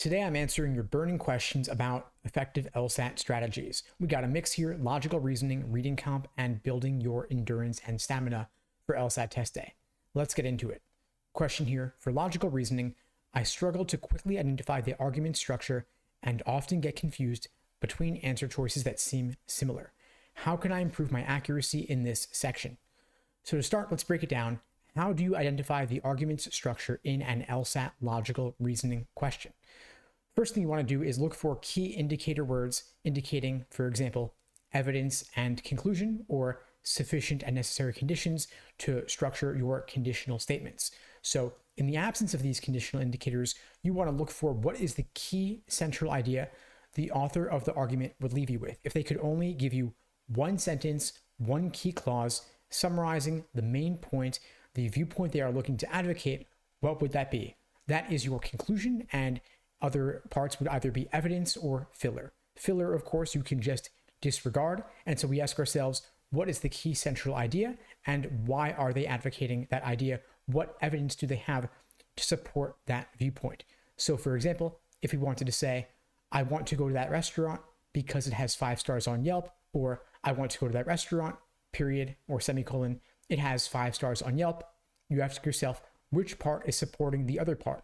Today, I'm answering your burning questions about effective LSAT strategies. We got a mix here: logical reasoning, reading comp, and building your endurance and stamina for LSAT test day. Let's get into it. Question here: for logical reasoning, I struggle to quickly identify the argument structure and often get confused between answer choices that seem similar. How can I improve my accuracy in this section? So to start, let's break it down. How do you identify the argument's structure in an LSAT logical reasoning question? First thing you want to do is look for key indicator words indicating, for example, evidence and conclusion, or sufficient and necessary conditions to structure your conditional statements. So in the absence of these conditional indicators, you want to look for what is the key central idea the author of the argument would leave you with. If they could only give you one sentence, one key clause, summarizing the main point, the viewpoint they are looking to advocate, what would that be? That is your conclusion, and other parts would either be evidence or filler. Filler, of course, you can just disregard. And so we ask ourselves, what is the key central idea, and why are they advocating that idea? What evidence do they have to support that viewpoint? So for example, if we wanted to say, I want to go to that restaurant because it has 5 stars on Yelp, or I want to go to that restaurant, period, or semicolon, it has 5 stars on Yelp, you ask yourself, which part is supporting the other part?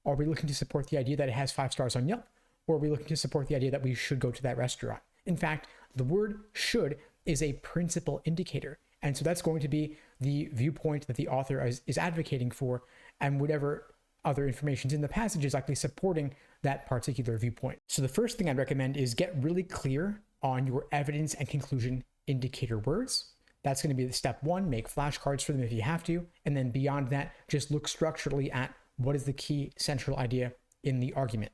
Are we looking to support the idea that it has 5 stars on Yelp, or are we looking to support the idea that we should go to that restaurant? In fact, the word should is a principal indicator. And so that's going to be the viewpoint that the author is advocating for, and whatever other information is in the passage is likely supporting that particular viewpoint. So the first thing I'd recommend is get really clear on your evidence and conclusion indicator words. That's going to be the step one. Make flashcards for them if you have to. And then beyond that, just look structurally at what is the key central idea in the argument.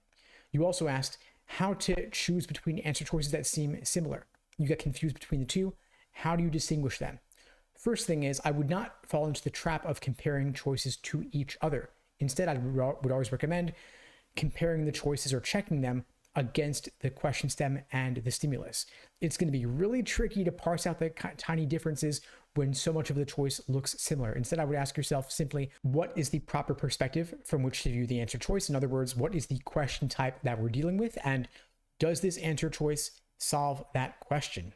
You also asked how to choose between answer choices that seem similar. You get confused between the two. How do you distinguish them? First thing is, I would not fall into the trap of comparing choices to each other. Instead, I would always recommend comparing the choices or checking them against the question stem and the stimulus. It's going to be really tricky to parse out the tiny differences when so much of the choice looks similar. Instead, I would ask yourself simply, what is the proper perspective from which to view the answer choice? In other words, what is the question type that we're dealing with? And does this answer choice solve that question?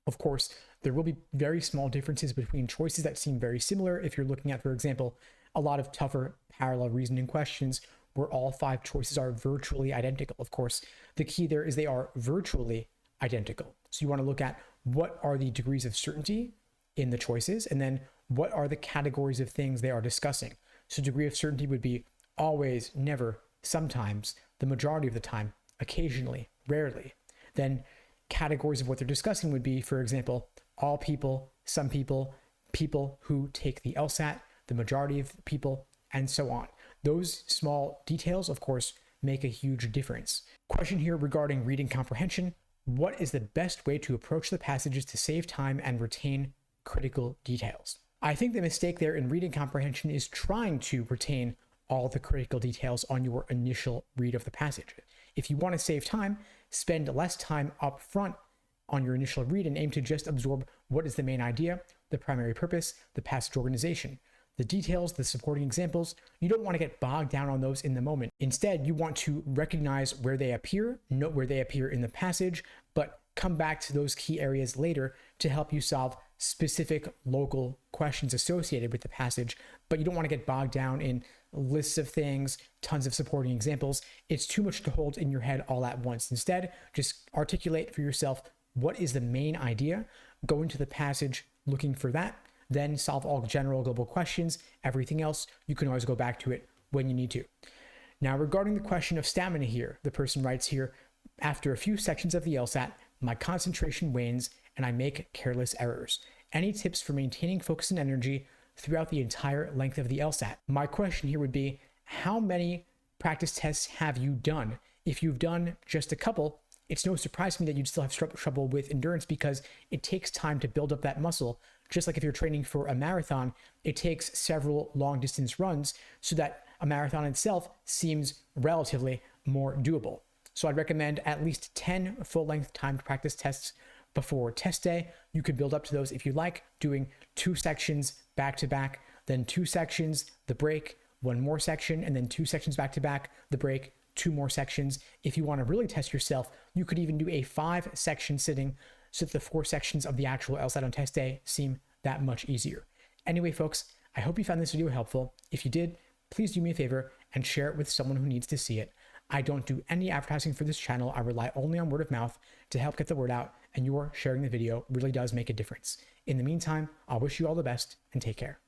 Of course, there will be very small differences between choices that seem very similar. If you're looking at, for example, a lot of tougher parallel reasoning questions where all 5 choices are virtually identical. Of course, the key there is they are virtually identical. So you want to look at what are the degrees of certainty in the choices, and then what are the categories of things they are discussing. So degree of certainty would be always, never, sometimes, the majority of the time, occasionally, rarely. Then categories of what they're discussing would be, for example, all people, some people, people who take the LSAT, the majority of people, and so on. Those small details, of course, make a huge difference. Question here regarding reading comprehension. What is the best way to approach the passages to save time and retain critical details? I think the mistake there in reading comprehension is trying to retain all the critical details on your initial read of the passage. If you want to save time, spend less time up front on your initial read and aim to just absorb what is the main idea, the primary purpose, the passage organization. The details, the supporting examples, you don't want to get bogged down on those in the moment. Instead, you want to recognize where they appear, note where they appear in the passage, but come back to those key areas later to help you solve specific local questions associated with the passage. But you don't want to get bogged down in lists of things, tons of supporting examples. It's too much to hold in your head all at once. Instead, just articulate for yourself what is the main idea, go into the passage looking for that, then solve all general global questions. Everything else, you can always go back to it when you need to. Now, regarding the question of stamina here, the person writes here, after a few sections of the LSAT, my concentration wanes and I make careless errors. Any tips for maintaining focus and energy throughout the entire length of the LSAT? My question here would be, how many practice tests have you done? If you've done just a couple, it's no surprise to me that you'd still have trouble with endurance, because it takes time to build up that muscle. Just like if you're training for a marathon, it takes several long distance runs so that a marathon itself seems relatively more doable. So I'd recommend at least 10 full-length timed practice tests before test day. You could build up to those if you like, doing 2 sections back to back, then 2 sections, the break, 1 more section, and then 2 sections back to back, the break, 2 more sections. If you want to really test yourself, you could even do a 5-section sitting so that the 4 sections of the actual LSAT on test day seem that much easier. Anyway, folks, I hope you found this video helpful. If you did, please do me a favor and share it with someone who needs to see it. I don't do any advertising for this channel. I rely only on word of mouth to help get the word out, and your sharing the video really does make a difference. In the meantime, I'll wish you all the best and take care.